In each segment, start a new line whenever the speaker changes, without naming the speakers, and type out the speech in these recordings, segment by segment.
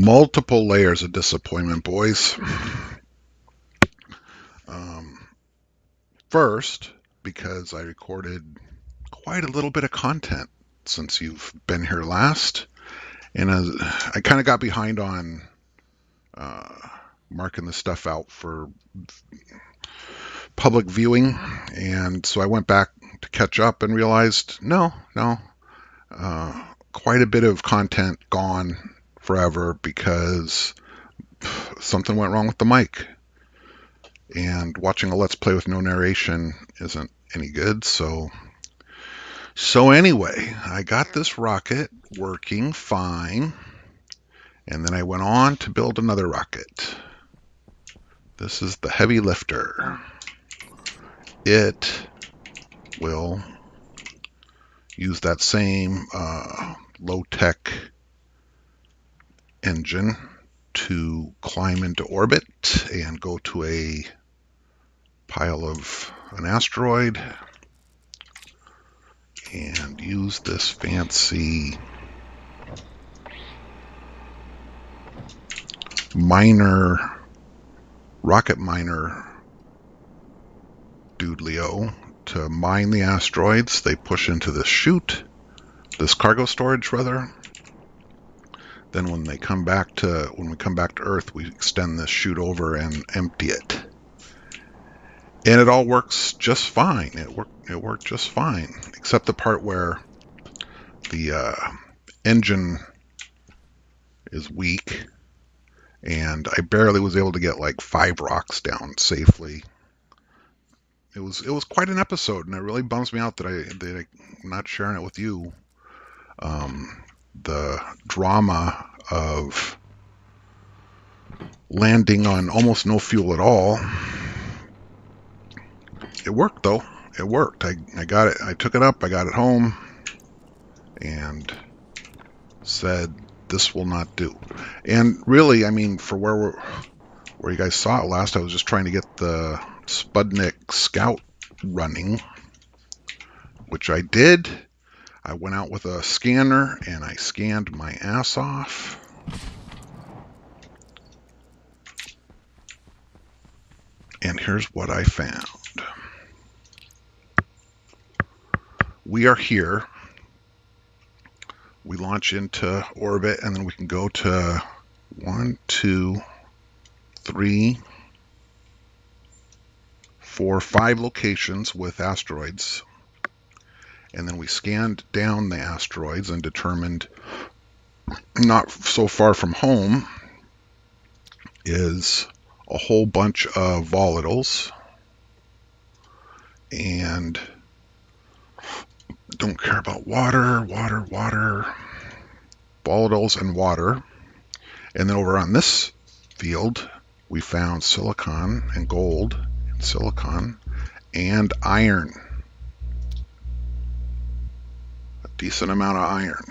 Multiple layers of disappointment, boys. First, because I recorded quite a little bit of content since you've been here last, and I kind of got behind on uh, marking the stuff out for public viewing, and so I went back to catch up and realized, no, quite a bit of content gone forever because something went wrong with the mic. And watching a Let's Play with no narration isn't any good, so anyway, I got this rocket working fine, and then I went on to build another rocket. This is the heavy lifter. It will use that same low-tech engine to climb into orbit and go to a pile of an asteroid and use this fancy rocket miner doodleo to mine the asteroids. They push into this chute, this cargo storage rather. Then when we come back to Earth, we extend this chute over and empty it. And it all works just fine. It worked just fine, except the part where the engine is weak, and I barely was able to get like 5 rocks down safely. It was quite an episode, and it really bums me out that I'm not sharing it with you. The drama of landing on almost no fuel at all. It worked though. It worked. I got it. I took it up. I got it home, and said this will not do. And really, I mean, for where you guys saw it last, I was just trying to get the Sputnik Scout running, which I did. I went out with a scanner and I scanned my ass off. And here's what I found. We are here. We launch into orbit, and then we can go to 1, 2, 3, 4, 5 locations with asteroids. And then we scanned down the asteroids and determined not so far from home is a whole bunch of volatiles, and don't care about water, volatiles and water. And then over on this field, we found silicon and gold and silicon and iron. A decent amount of iron.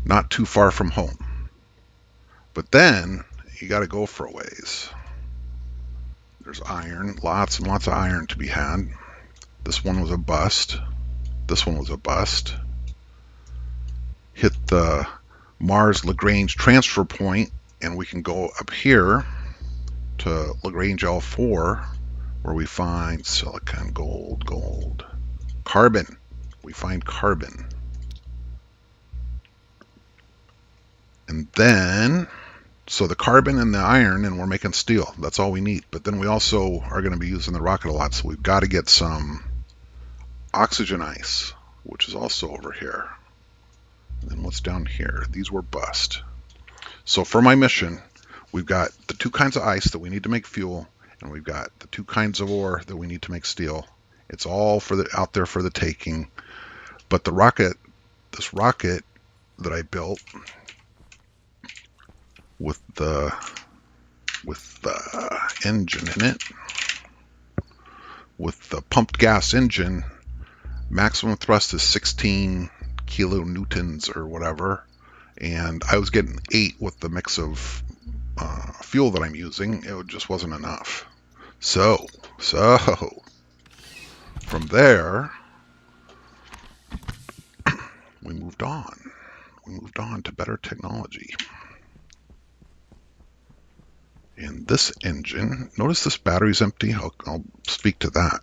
Not too far from home. But then you got to go for a ways. There's iron, lots and lots of iron to be had. This one was a bust. This one was a bust. Hit the Mars Lagrange transfer point, and we can go up here to Lagrange L4, where we find silicon, gold, carbon. We find carbon. And then, so the carbon and the iron, and we're making steel. That's all we need. But then we also are going to be using the rocket a lot, so we've got to get some oxygen ice, which is also over here. And then what's down here? These were bust. So for my mission, we've got the 2 kinds of ice that we need to make fuel, and we've got the 2 kinds of ore that we need to make steel. It's all out there for the taking. But the rocket, this rocket that I built with the engine in it, with the pumped gas engine, maximum thrust is 16 kilonewtons or whatever, and I was getting 8 with the mix of fuel that I'm using. It just wasn't enough. So from there we moved on. We moved on to better technology. In this engine, notice this battery's empty. I'll speak to that.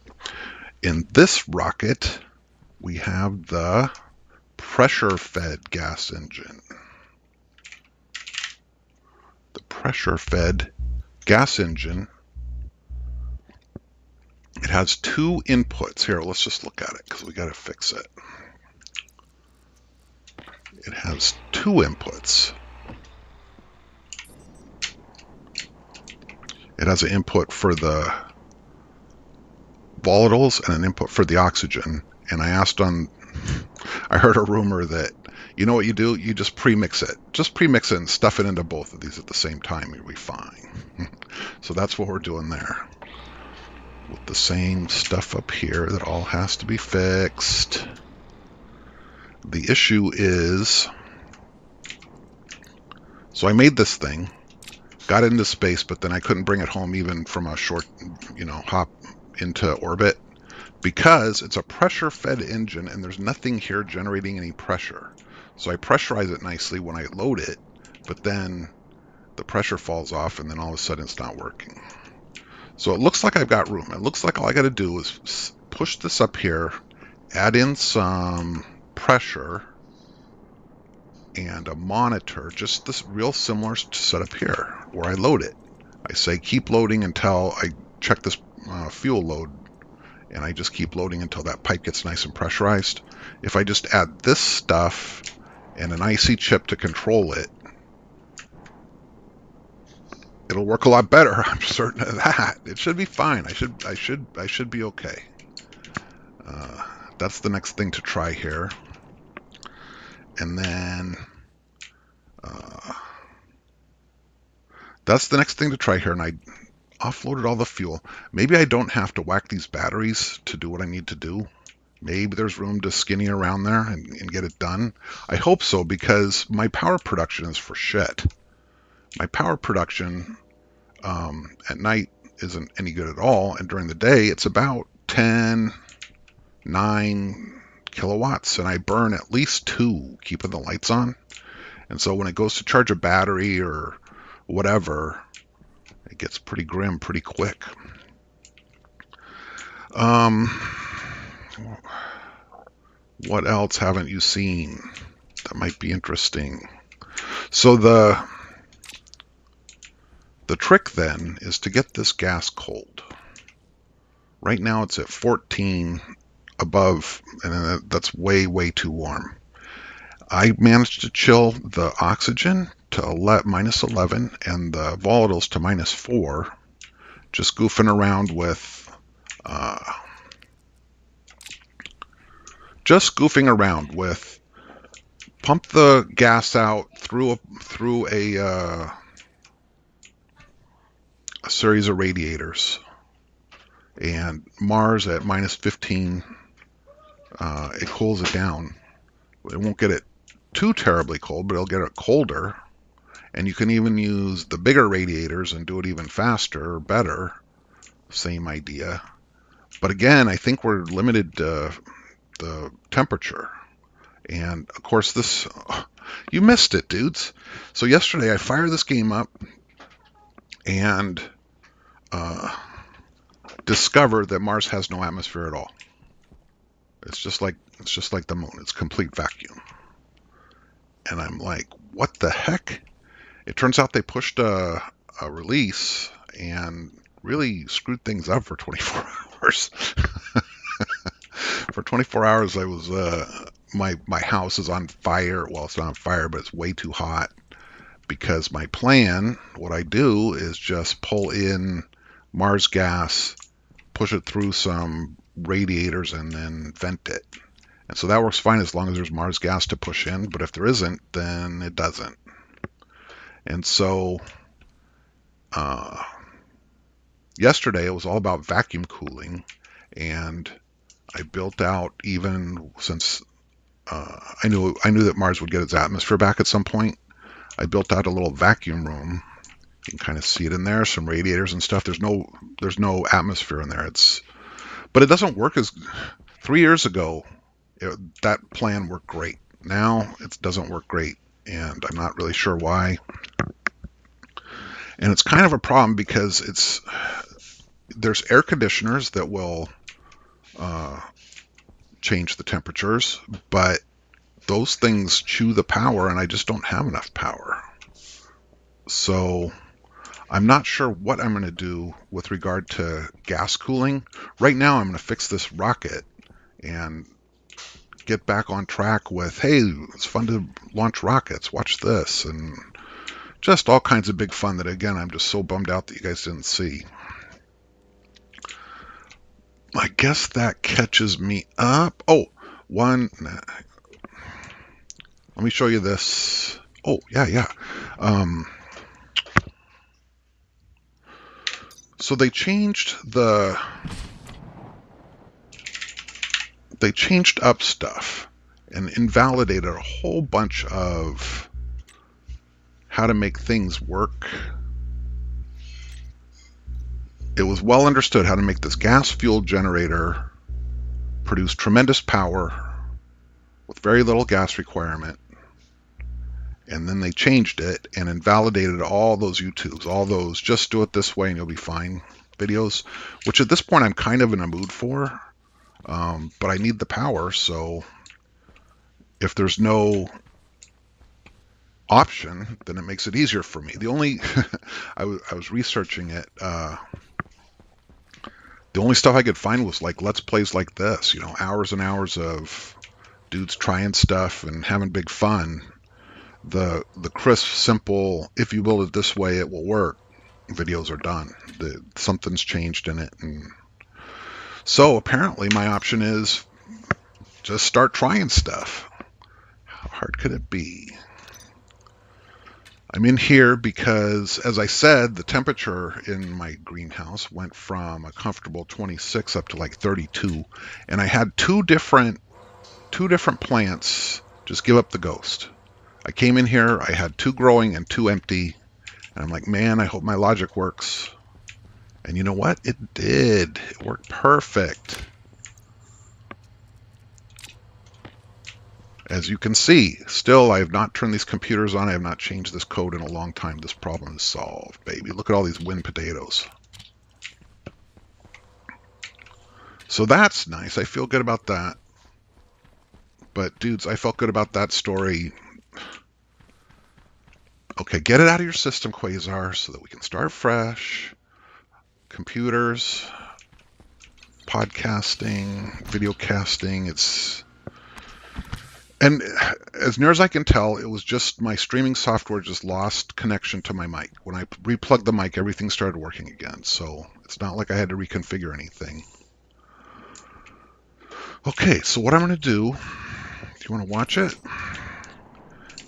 In this rocket, we have the pressure-fed gas engine. The pressure-fed gas engine, it has two inputs. Here, let's just look at it because we got to fix it. It has two inputs. It has an input for the volatiles and an input for the oxygen. And I heard a rumor that, you know what you do? You just pre-mix it. Just pre-mix it and stuff it into both of these at the same time. You'll be fine. So that's what we're doing there. With the same stuff up here that all has to be fixed. The issue is, so I made this thing, got into space, but then I couldn't bring it home even from a short, hop into orbit because it's a pressure-fed engine and there's nothing here generating any pressure. So I pressurize it nicely when I load it, but then the pressure falls off and then all of a sudden it's not working. So it looks like I've got room. It looks like all I got to do is push this up here, add in some pressure and a monitor, just this real similar setup here where I load it. I say keep loading until I check this fuel load, and I just keep loading until that pipe gets nice and pressurized. If I just add this stuff and an IC chip to control it, it'll work a lot better. I'm certain of that. It should be fine. I should be okay. That's the next thing to try here. And then that's the next thing to try here. And I offloaded all the fuel. Maybe I don't have to whack these batteries to do what I need to do. Maybe there's room to skinny around there and get it done. I hope so, because my power production is for shit. My power production at night isn't any good at all, and during the day it's about 9 kilowatts, and I burn at least 2 keeping the lights on. And so when it goes to charge a battery or whatever, it gets pretty grim pretty quick. What else haven't you seen that might be interesting? So the trick then is to get this gas cold. Right now it's at 14 above, and that's way too warm. I managed to chill the oxygen to minus 11 and the volatiles to minus 4, just goofing around with pump the gas out through a series of radiators. And Mars at minus 15, it cools it down. It won't get it too terribly cold, but it'll get it colder. And you can even use the bigger radiators and do it even faster or better. Same idea. But again, I think we're limited to the temperature. And of course you missed it, dudes. So yesterday I fired this game up and discovered that Mars has no atmosphere at all. It's just like the moon. It's complete vacuum. And I'm like, what the heck? It turns out they pushed a release and really screwed things up for 24 hours. For 24 hours, I was my house is on fire. Well, it's not on fire, but it's way too hot. Because my plan, what I do is just pull in Mars gas, push it through some radiators, and then vent it. And so that works fine as long as there's Mars gas to push in. But if there isn't, then it doesn't. And so yesterday it was all about vacuum cooling, and I built out, even since I knew that Mars would get its atmosphere back at some point, I built out a little vacuum room. You can kind of see it in there, some radiators and stuff. There's no atmosphere in there. But it doesn't work as 3 years ago. That plan worked great. Now it doesn't work great, and I'm not really sure why. And it's kind of a problem because there's air conditioners that will uh, change the temperatures, but those things chew the power, and I just don't have enough power. So I'm not sure what I'm going to do with regard to gas cooling. Right now, I'm going to fix this rocket and get back on track with, hey, it's fun to launch rockets. Watch this. And just all kinds of big fun that, again, I'm just so bummed out that you guys didn't see. I guess that catches me up. Oh, one. Let me show you this. Oh, yeah. So they changed up stuff and invalidated a whole bunch of how to make things work. It was well understood how to make this gas-fueled generator produce tremendous power with very little gas requirement. And then they changed it and invalidated all those YouTubes, all those just do it this way and you'll be fine videos, which at this point I'm kind of in a mood for. But I need the power, so if there's no option, then it makes it easier for me. The only I was researching it. The only stuff I could find was like Let's Plays like this, hours and hours of dudes trying stuff and having big fun. The crisp, simple, if you build it this way, it will work videos are done. Something's changed in it. And so apparently my option is just start trying stuff. How hard could it be? I'm in here because, as I said, the temperature in my greenhouse went from a comfortable 26 up to like 32, and I had two different plants just give up the ghost. I came in here, I had 2 growing and 2 empty, and I'm like, man, I hope my logic works. And you know what? It did. It worked perfect. As you can see, still I have not turned these computers on. I have not changed this code in a long time. This problem is solved, baby. Look at all these wind potatoes. So that's nice. I feel good about that. But dudes, I felt good about that story. Okay, get it out of your system, Quasar, so that we can start fresh. Computers, podcasting, video casting, and as near as I can tell, it was just my streaming software just lost connection to my mic. When I replugged the mic, everything started working again. So it's not like I had to reconfigure anything. Okay, so what I'm going to do, if you want to watch it,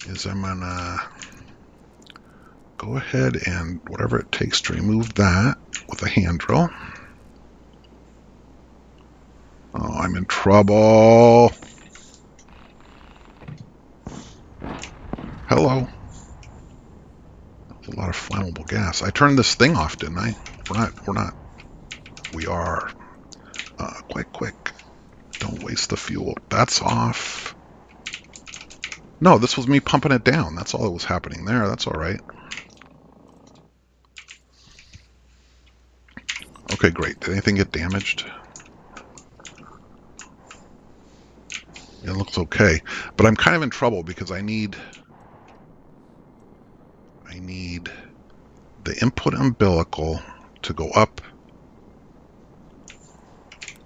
is I'm going to go ahead and whatever it takes to remove that with a hand drill. Oh, I'm in trouble. Hello. That was a lot of flammable gas. I turned this thing off, didn't I? We're not. We are. Quick. Don't waste the fuel. That's off. No, this was me pumping it down. That's all that was happening there. That's all right. Okay, great. Did anything get damaged? It looks okay. But I'm kind of in trouble because I need the input umbilical to go up.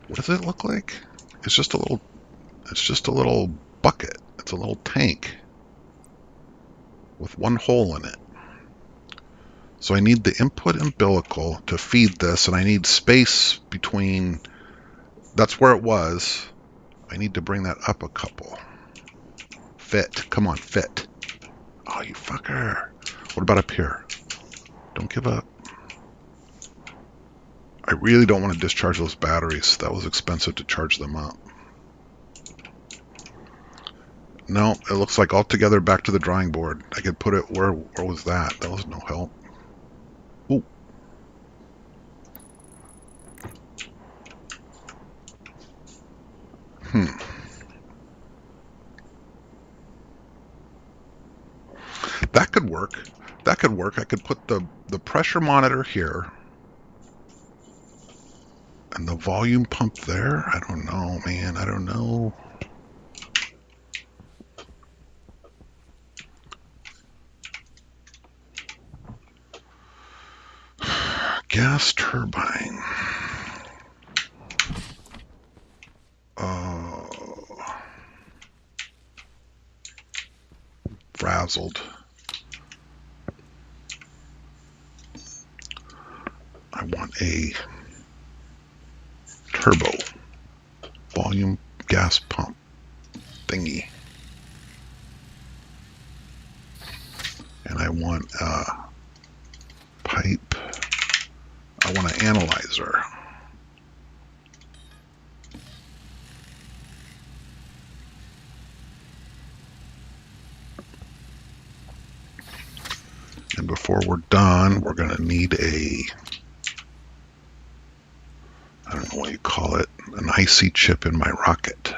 What does it look like? It's just a little bucket. It's a little tank with one hole in it. So I need the input umbilical to feed this, and I need space between. That's where it was. I need to bring that up a couple. Fit. Come on, fit. Oh, you fucker. What about up here? Don't give up. I really don't want to discharge those batteries. That was expensive to charge them up. No, it looks like altogether back to the drawing board. I could put it where was that? That was no help. Ooh. That could work. That could work. I could put the pressure monitor here and the volume pump there. I don't know, man. I don't know. Gas turbine. Frazzled. I want a turbo volume gas pump thingy. And I want a pipe. I want an analyzer. And before we're done, we're going to need a, I don't know what you call it, an IC chip in my rocket.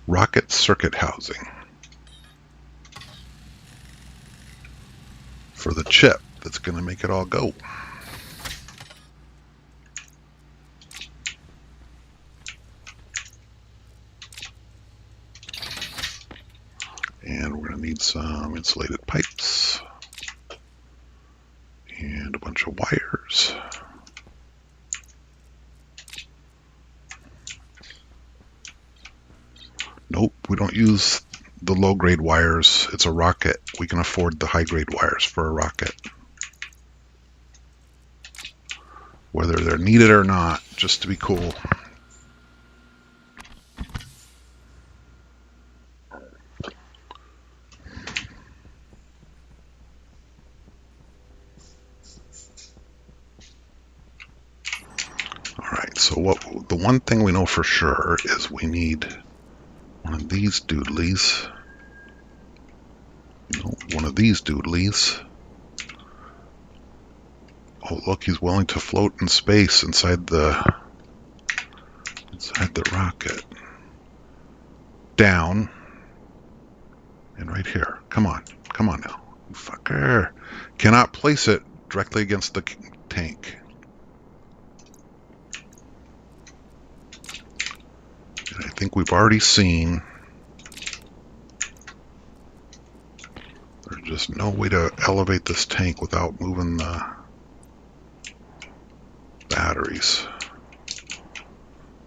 Rocket circuit housing for the chip that's going to make it all go. And we're going to need some insulated pipes and a bunch of wires. Nope, we don't use the low-grade wires. It's a rocket. We can afford the high-grade wires for a rocket. Whether they're needed or not, just to be cool. Alright, so the one thing we know for sure is we need one of these doodlies. No, one of these doodlies. Oh, look, he's willing to float in space inside the rocket. Down. And right here. Come on. Come on now. You fucker. Cannot place it directly against the tank. And I think we've already seen there's just no way to elevate this tank without moving the batteries.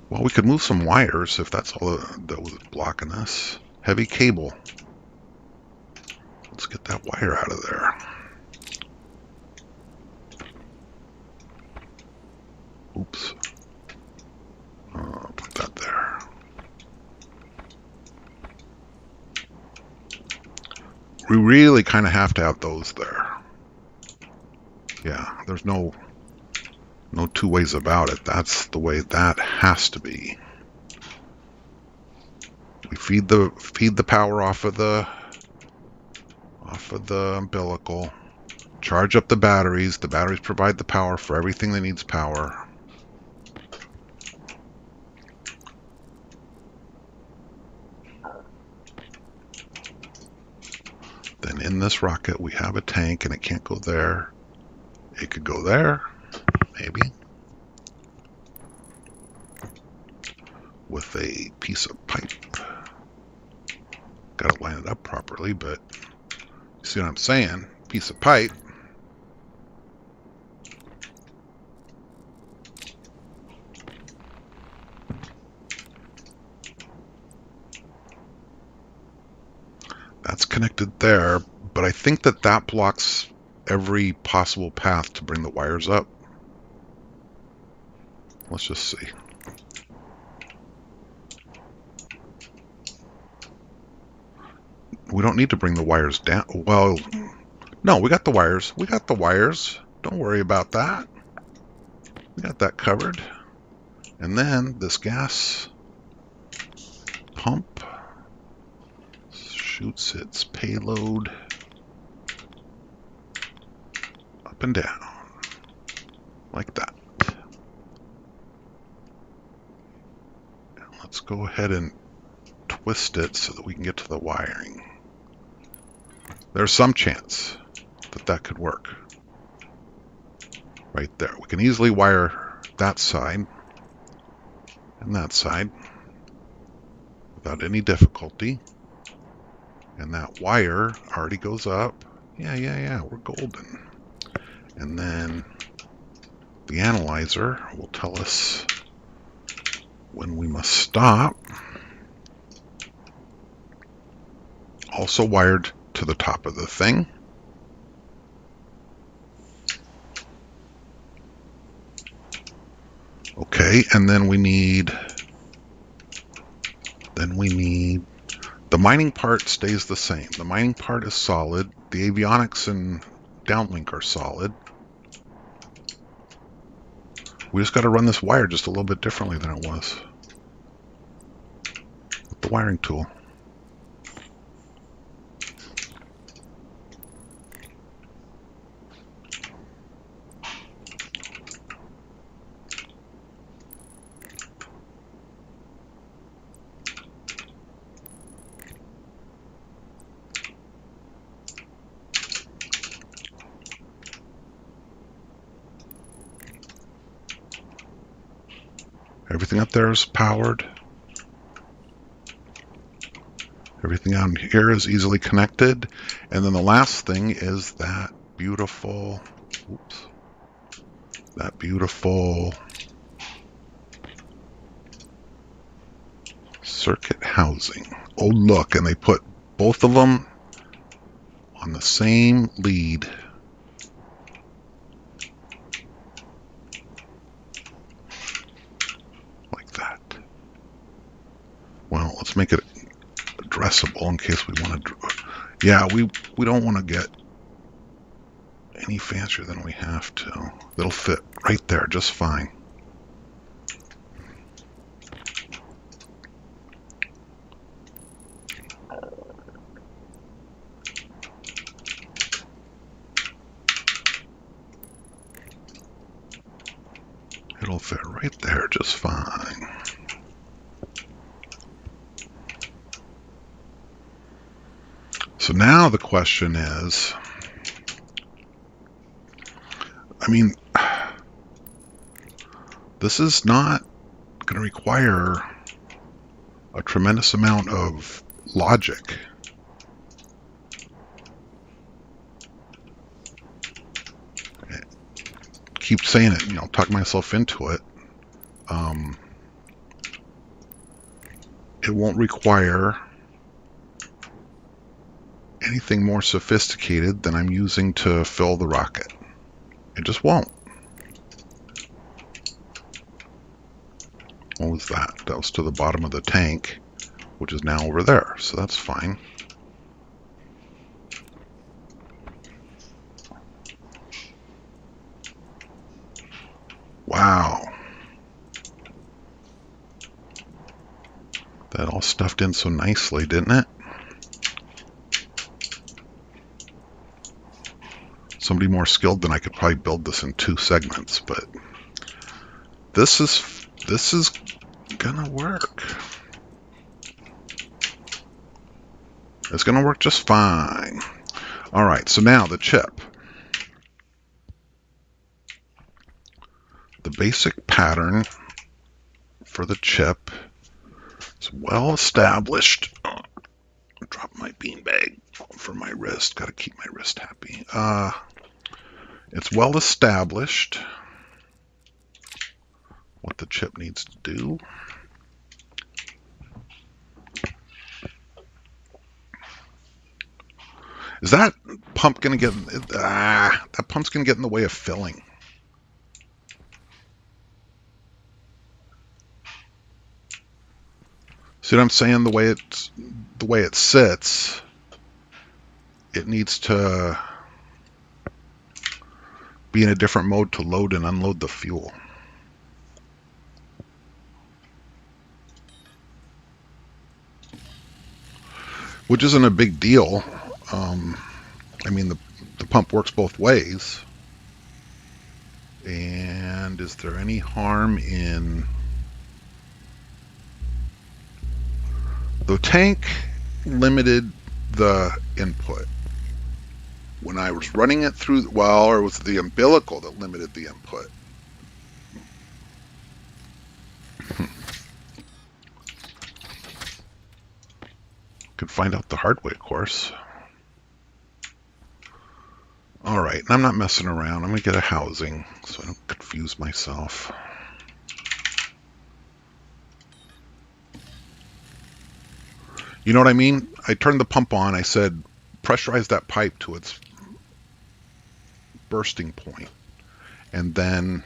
Well, we could move some wires if that's all that was blocking us. Heavy cable. Let's get that wire out of there. Oops. Put that there. We really kind of have to have those there. Yeah, there's no two ways about it. That's the way that has to be. We feed the power off of the umbilical. Charge up the batteries. The batteries provide the power for everything that needs power. Then in this rocket we have a tank, and it can't go there. It could go there, maybe, with a piece of pipe. Got to line it up properly, but you see what I'm saying? Piece of pipe. That's connected there, but I think that blocks every possible path to bring the wires up. Let's just see. We don't need to bring the wires down. Well, no, we got the wires. We got the wires. Don't worry about that. We got that covered. And then this gas pump shoots its payload up and down like that. And let's go ahead and twist it so that we can get to the wiring. There's some chance that that could work. Right there. We can easily wire that side and that side without any difficulty. And that wire already goes up. Yeah, we're golden. And then the analyzer will tell us when we must stop. Also wired to the top of the thing. Okay, and then we need the mining part stays the same. The mining part is solid. The avionics and downlink are solid. We just got to run this wire just a little bit differently than it was with the wiring tool. Everything up there is powered. Everything out here is easily connected. And then the last thing is that beautiful, circuit housing. Oh, look, and they put both of them on the same lead. Like that. Well, let's make it addressable in case we want to. Yeah, we don't want to get any fancier than we have to. It'll fit right there just fine. It'll fit right there just fine. So now the question is, I mean, this is not going to require a tremendous amount of logic. I keep saying it, talk myself into it. It won't require anything more sophisticated than I'm using to fill the rocket. It just won't. What was that? That was to the bottom of the tank, which is now over there, so that's fine. Wow. That all stuffed in so nicely, didn't it? Somebody more skilled than I could probably build this in 2 segments, but this is gonna work. It's gonna work just fine. All right, so now the chip. The basic pattern for the chip is well established. Drop my beanbag for my wrist. Got to keep my wrist happy. It's well established what the chip needs to do. Is that pump going to get... that pump's going to get in the way of filling. See what I'm saying? The way it sits, it needs to be in a different mode to load and unload the fuel. Which isn't a big deal. I mean, the pump works both ways. And is there any harm in The tank limited the input. When I was running it through, well, or it was the umbilical that limited the input. Could find out the hard way, of course. All right, and I'm not messing around. I'm going to get a housing so I don't confuse myself. You know what I mean? I turned the pump on. I said, pressurize that pipe to its bursting point. And then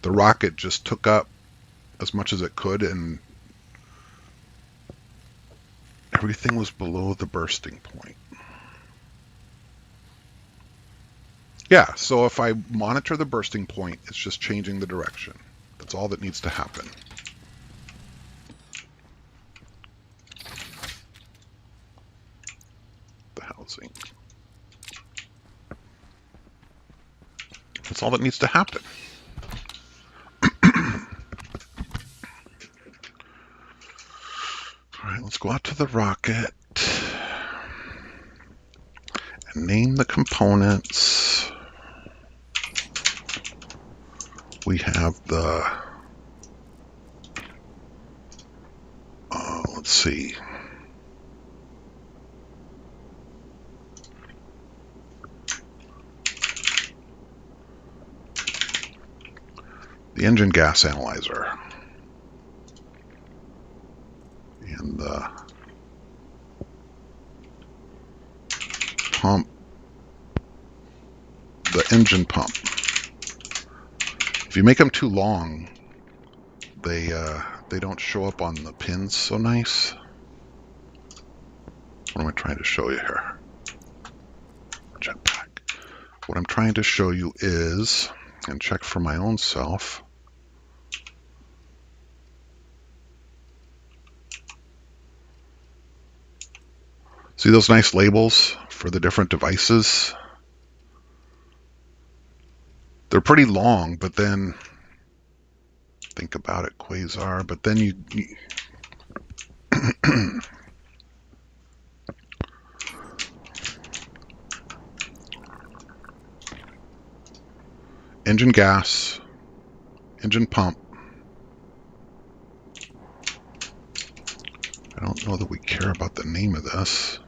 the rocket just took up as much as it could, and everything was below the bursting point. Yeah, so if I monitor the bursting point, it's just changing the direction. That's all that needs to happen. The housing. That's all that needs to happen. All right, let's go out to the rocket and name the components. We have the, let's see. The engine gas analyzer. And the pump, the engine pump. If you make them too long, they don't show up on the pins so nice. What am I trying to show you here? Jetpack. What I'm trying to show you is, and check for my own self, see those nice labels for the different devices? They're pretty long, but then think about it, Quasar, but then you engine gas, engine pump. I don't know that we care about the name of this.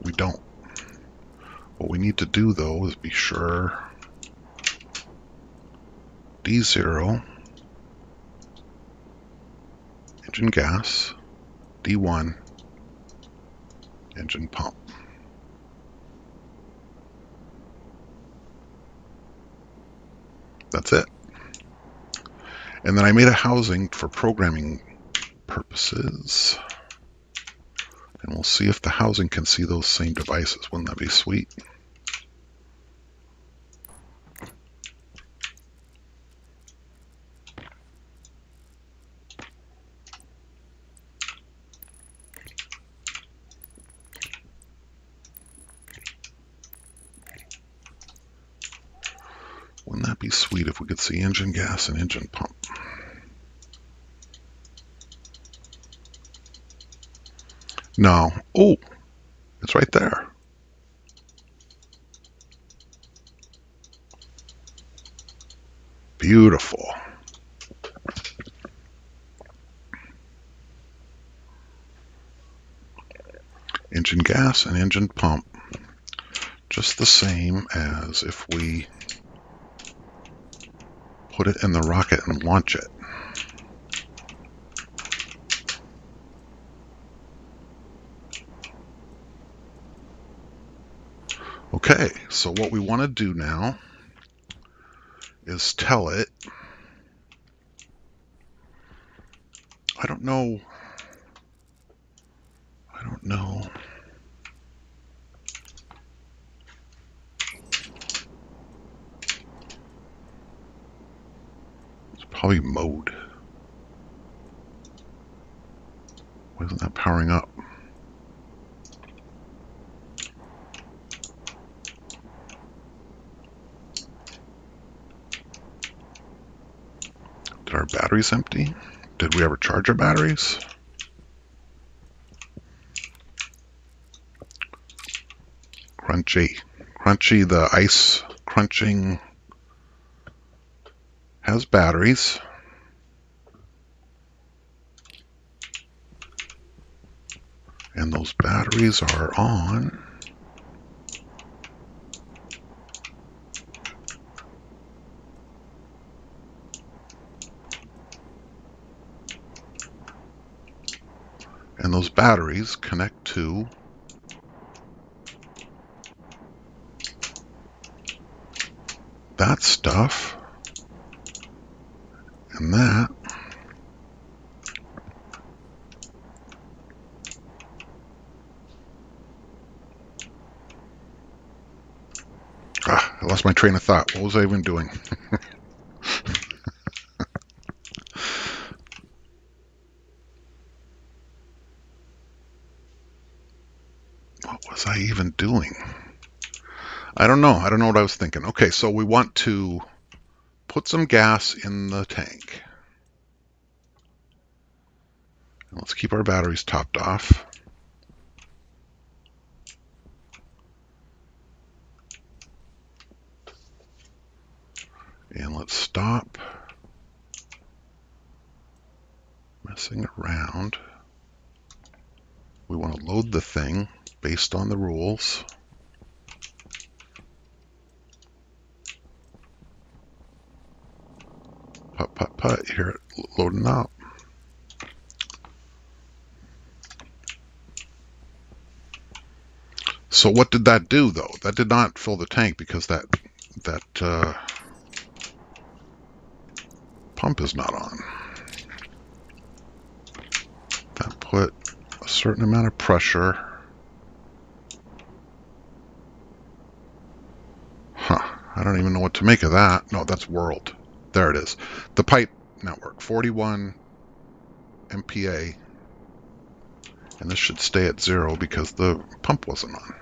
We don't. What we need to do, though, is be sure D0, engine gas, D1, engine pump. That's it. And then I made a housing for programming purposes. And we'll see if the housing can see those same devices. Wouldn't that be sweet? Wouldn't that be sweet if we could see engine gas and engine pump? No. Oh, it's right there. Beautiful. Engine gas and engine pump. Just the same as if we put it in the rocket and launch it. Okay, so what we want to do now is tell it, I don't know. It's probably mode. Why isn't that powering up? Did our batteries empty? Did we ever charge our batteries? Crunchy. Crunchy, the ice crunching, has batteries. And those batteries are on. And those batteries connect to that stuff and that. I lost my train of thought. What was I even doing? What was I even doing? I don't know. I don't know what I was thinking. Okay, so we want to put some gas in the tank. Let's keep our batteries topped off. And let's stop messing around. We want to load the thing based on the rules. Put, put, put. Here, loading up. So what did that do, though? That did not fill the tank because that pump is not on. That put a certain amount of pressure. Huh. I don't even know what to make of that. No, that's world. There it is. The pipe network, 41 MPa. And this should stay at 0 because the pump wasn't on.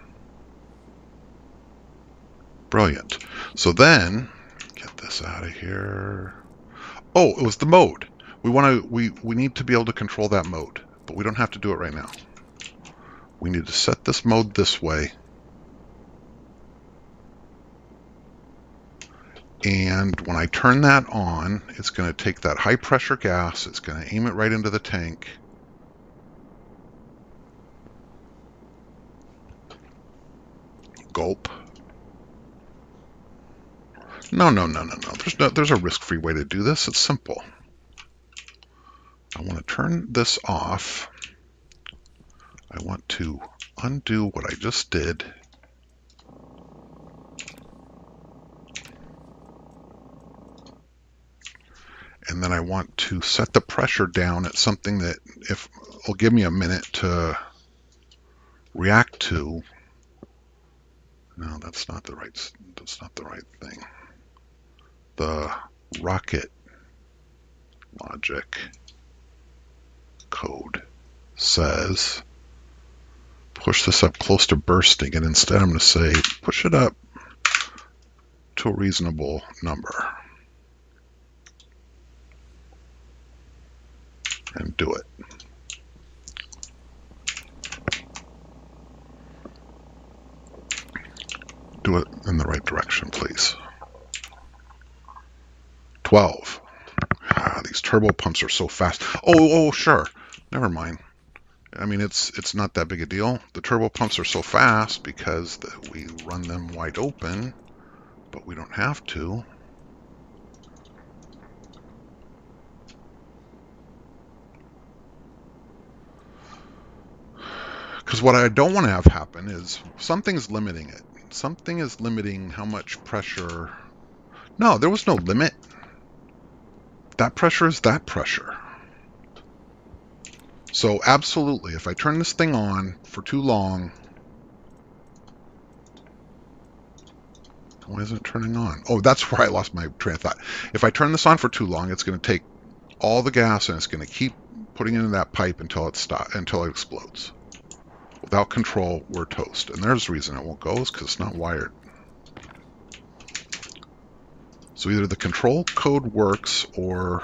Brilliant. So then, get this out of here. Oh, it was the mode. We need to be able to control that mode, but we don't have to do it right now. We need to set this mode this way. And when I turn that on, it's going to take that high pressure gas, it's going to aim it right into the tank. Gulp. No. There's a risk-free way to do this. It's simple. I want to turn this off. I want to undo what I just did. And then I want to set the pressure down at something that will give me a minute to react to. No, that's not the right thing. The rocket logic code says push this up close to bursting, and instead I'm going to say push it up to a reasonable number and do it. Do it in the right direction, please. 12. These turbo pumps are so fast. Oh, sure. Never mind. I mean, it's not that big a deal. The turbo pumps are so fast because we run them wide open, but we don't have to. Because what I don't want to have happen is something's limiting it. Something is limiting how much pressure. No, there was no limit. That pressure is that pressure. So absolutely, if I turn this thing on for too long, why isn't it turning on? Oh, that's where I lost my train of thought. If I turn this on for too long, it's going to take all the gas and it's going to keep putting it in that pipe until it explodes. Without control, we're toast. And there's the reason it won't go is because it's not wired. So either the control code works or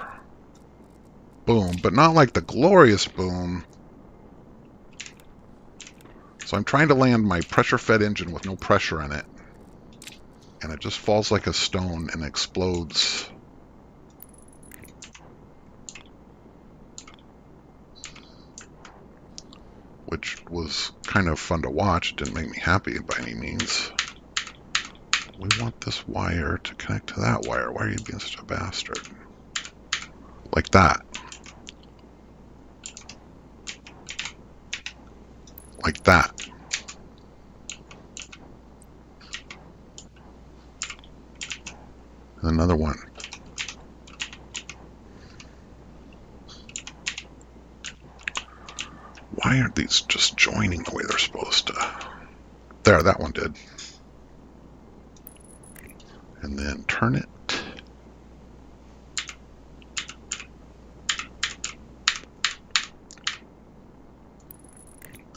boom, but not like the glorious boom. So I'm trying to land my pressure-fed engine with no pressure in it. And it just falls like a stone and explodes. Which was kind of fun to watch. It didn't make me happy by any means. We want this wire to connect to that wire. Why are you being such a bastard? Like that. Like that. And another one. Why aren't these just joining the way they're supposed to? There, that one did. And then turn it.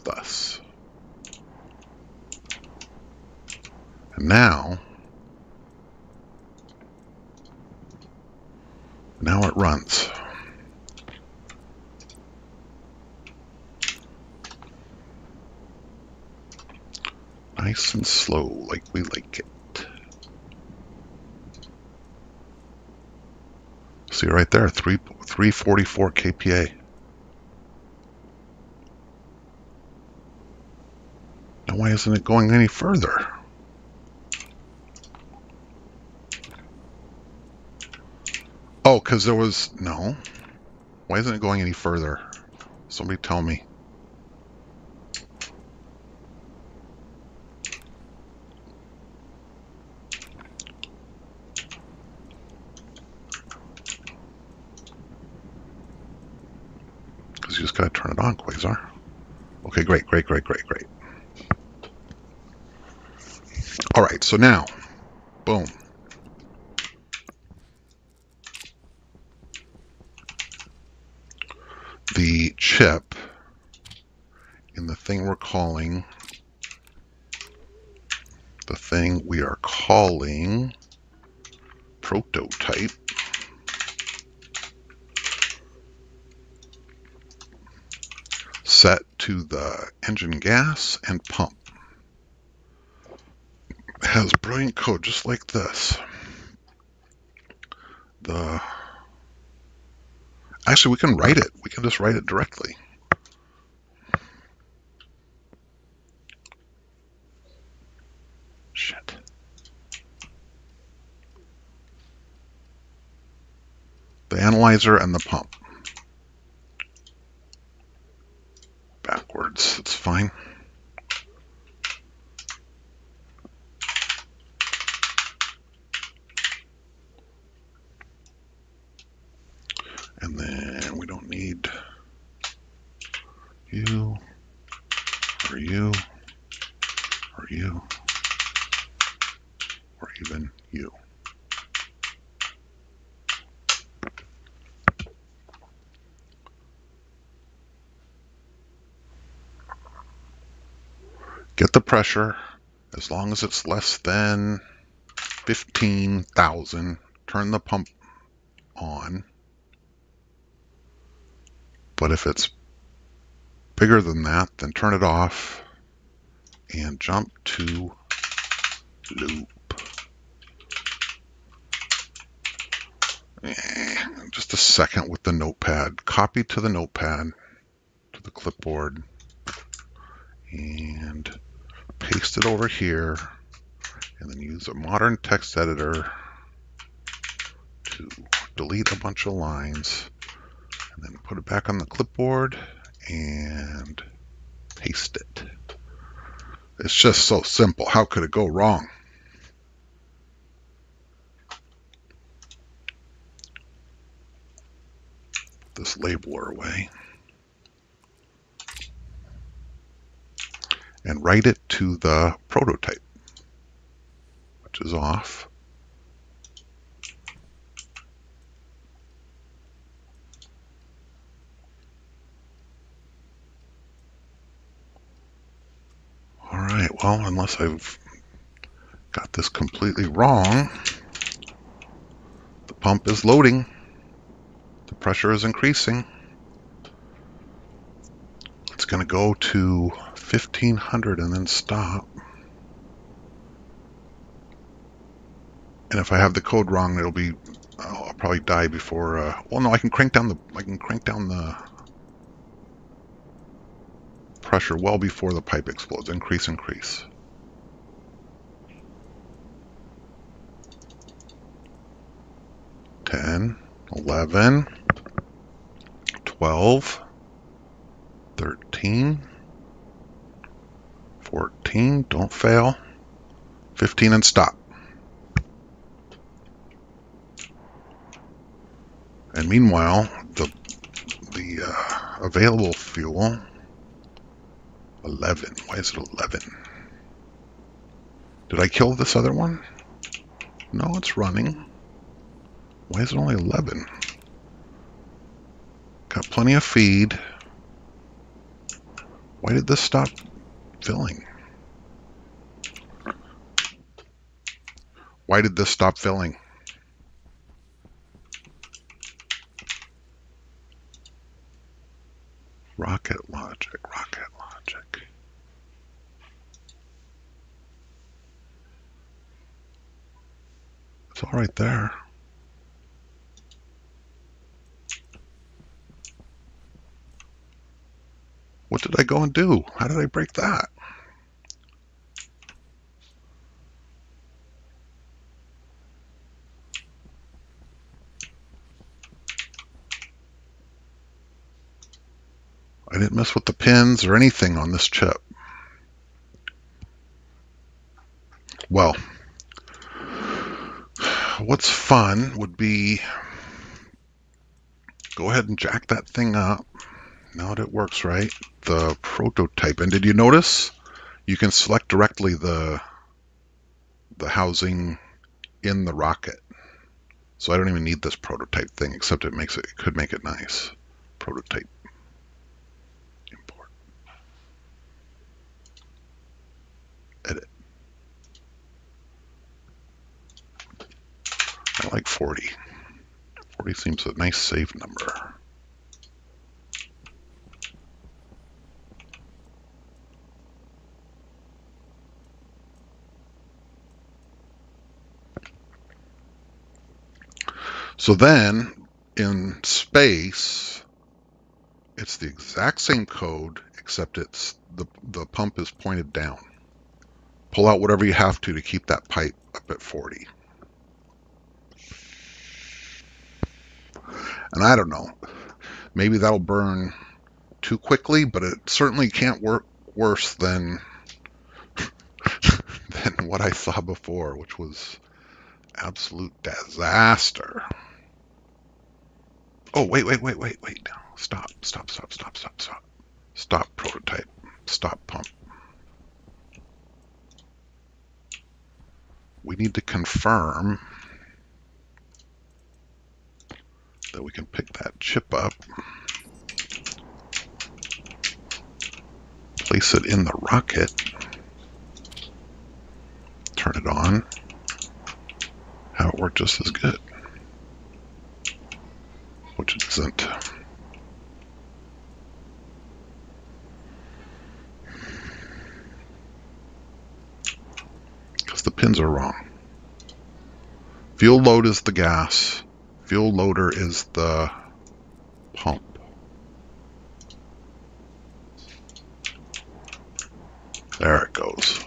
Thus. And now it runs. Nice and slow, like we like it. See right there, 344 kPa. Now why isn't it going any further? Oh, because there was... No. Why isn't it going any further? Somebody tell me. Because you just got to turn it on, Quasar. Okay, great. All right, so now, boom. The chip in the thing we are calling prototype set to the engine gas and pump. It has brilliant code just like this. Actually, we can write it. We can just write it directly. Shit. The analyzer and the pump. Backwards, it's fine. And then we don't need you, or you, or you, or even you. Get the pressure, as long as it's less than 15,000, turn the pump on. But if it's bigger than that, then turn it off and jump to loop. Just a second with the notepad. Copy to the notepad, to the clipboard, and paste it over here, and then use a modern text editor to delete a bunch of lines, and then put it back on the clipboard and paste it. It's just so simple. How could it go wrong? Put this labeler away and write it to the prototype, which is off. All right, well, unless I've got this completely wrong, the pump is loading. The pressure is increasing. It's going to go to 1500 and then stop. And if I have the code wrong, it'll be, I'll probably die before, well, no, I can crank down the pressure well before the pipe explodes. Increase, increase. 10, 11, 12, 13, 14, don't fail, 15 and stop. And meanwhile, the available fuel, 11. Why is it 11? Did I kill this other one? No, it's running. Why is it only 11? Got plenty of feed. Why did this stop filling? Why did this stop filling? Rocket logic, rocket logic. It's all right there. What did I go and do? How did I break that? I didn't mess with the pins or anything on this chip. Well, what's fun would be go ahead and jack that thing up. Now that it works right, the prototype. And did you notice you can select directly the housing in the rocket? So I don't even need this prototype thing, except it could make it nice. Prototype. Import. Edit. I like 40. 40 seems a nice save number. So then, in space, it's the exact same code, except it's the pump is pointed down. Pull out whatever you have to keep that pipe up at 40. And I don't know, maybe that'll burn too quickly, but it certainly can't work worse than what I saw before, which was absolute disaster. Oh, wait. Stop. Stop prototype. Stop pump. We need to confirm that we can pick that chip up, place it in the rocket, turn it on, have it work just as good, which it isn't. Because the pins are wrong. Fuel load is the gas. Fuel loader is the pump. There it goes.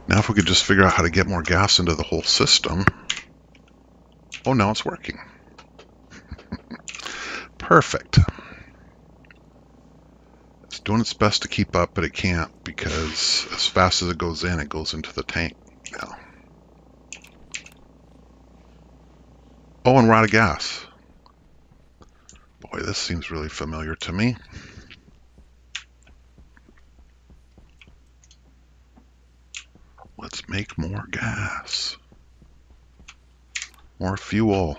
Now if we could just figure out how to get more gas into the whole system. Oh, now it's working. Perfect. It's doing its best to keep up, but it can't, because as fast as it goes in, it goes into the tank now. Oh, and we're out of gas. Boy, this seems really familiar to me. Let's make more gas. More fuel.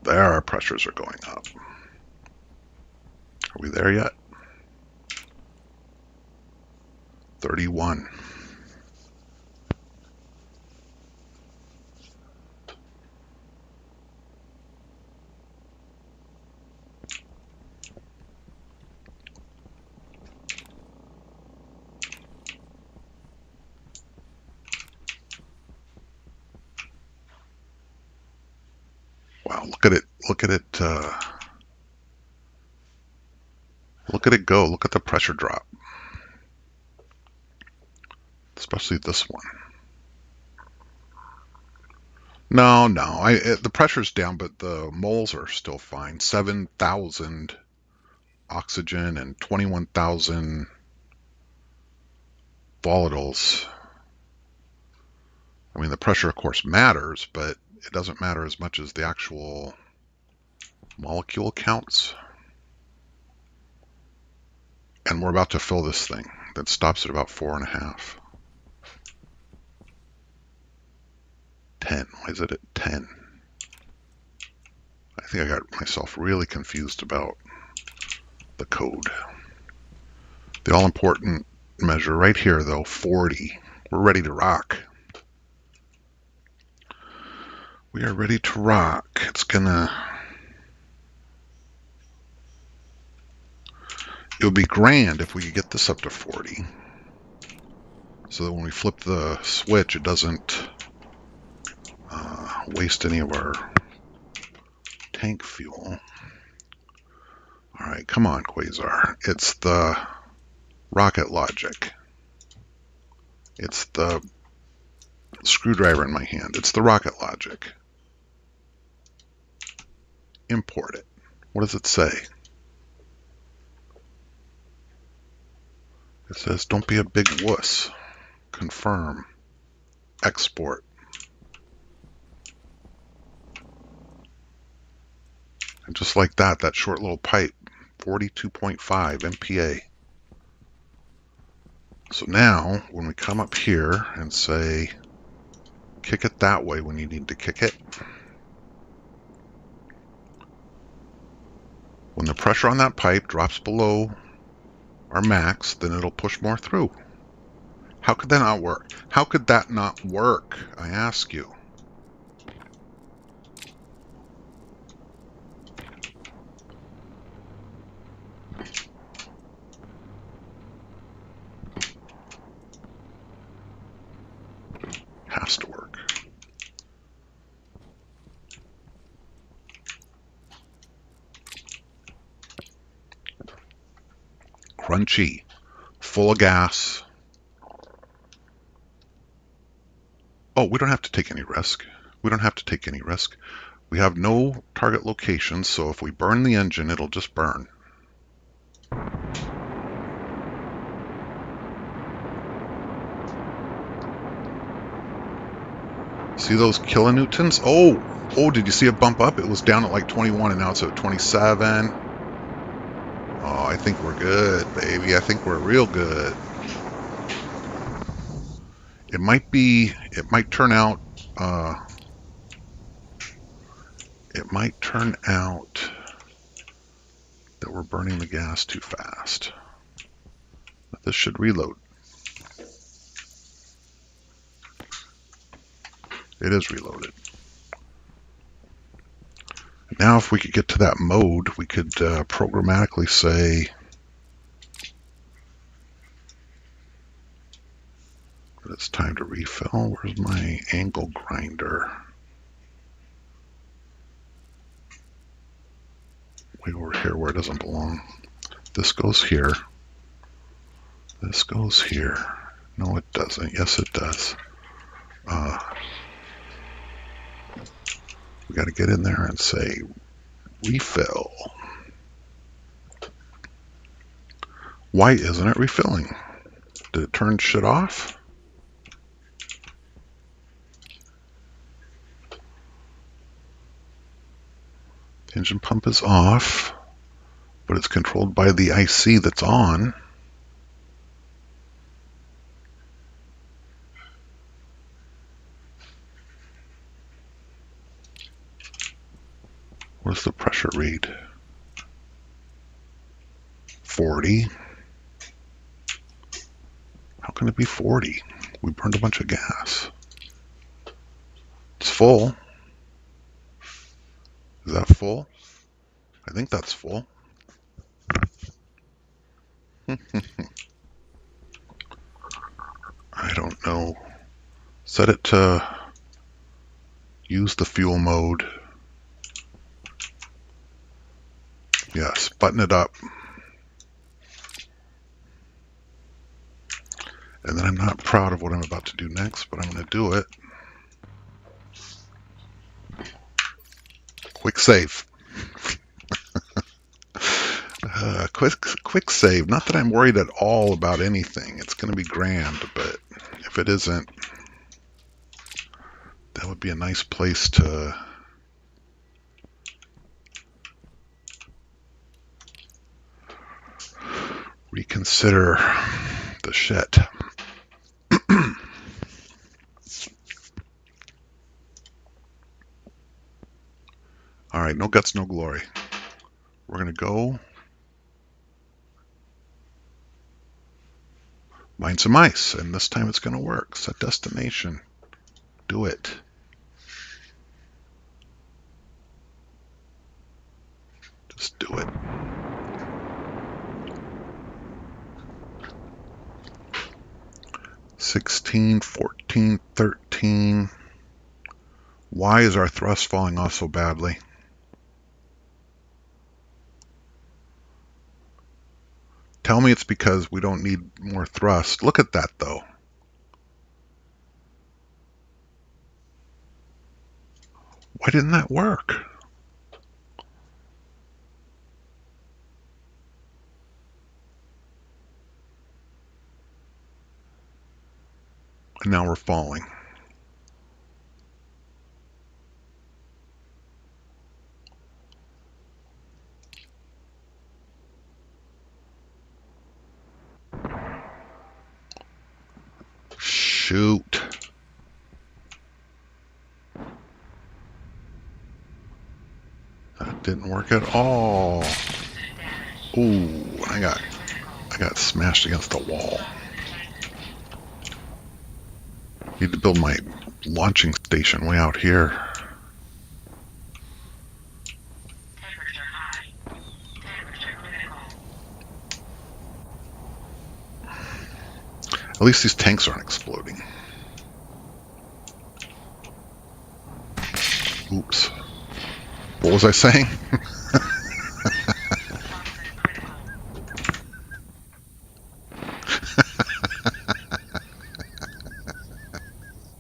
There, our pressures are going up. Are we there yet? 31. Wow, look at it. Look at it. Look at it go. Look at the pressure drop. Especially this one. No, the pressure's down, but the moles are still fine. 7,000 oxygen and 21,000 volatiles. I mean, the pressure, of course, matters, but it doesn't matter as much as the actual molecule counts. And we're about to fill this thing. That stops at about 4.5. 10. Why is it at 10? I think I got myself really confused about the code. The all-important measure right here, though, 40. We're ready to rock. We are ready to rock. It would be grand if we could get this up to 40. So that when we flip the switch, it doesn't waste any of our tank fuel. All right, come on, Quasar. It's the rocket logic. It's the screwdriver in my hand. It's the rocket logic. Import it. What does it say? It says, don't be a big wuss. Confirm. Export. And just like that, that short little pipe, 42.5 MPa. So now, when we come up here and say, kick it that way when you need to kick it, when the pressure on that pipe drops below our max, then it'll push more through. How could that not work? How could that not work, I ask you? Has to work. Crunchy, full of gas. Oh, we don't have to take any risk. We don't have to take any risk. We have no target location, so if we burn the engine, it'll just burn. See those kilonewtons? Oh, did you see it bump up? It was down at like 21 and now it's at 27. Oh, I think we're good, baby. I think we're real good. It might turn out, that we're burning the gas too fast. But this should reload. It is reloaded. Now if we could get to that mode, we could programmatically say that it's time to refill. Where's my angle grinder? Way over here where it doesn't belong. This goes here. This goes here. No, it doesn't. Yes, it does. We got to get in there and say refill. Why isn't it refilling? Did it turn shit off? The engine pump is off, but it's controlled by the IC that's on. What's the pressure read? 40. How can it be 40? We burned a bunch of gas. It's full. Is that full? I think that's full. I don't know. Set it to use the fuel mode. Yes, button it up. And then I'm not proud of what I'm about to do next, but I'm going to do it. Quick save. Quick save. Not that I'm worried at all about anything. It's going to be grand, but if it isn't, that would be a nice place to reconsider the shit. All right, no guts, no glory. We're going to go mine some ice, and this time it's going to work. Set destination. Do it. Just do it. $16, $14, $13. Why is our thrust falling off so badly? Tell me it's because we don't need more thrust. Look at that, though. Why didn't that work? And now we're falling. Shoot. That didn't work at all. Ooh, I got smashed against the wall. Need to build my launching station way out here. At least these tanks aren't exploding. Oops. What was I saying?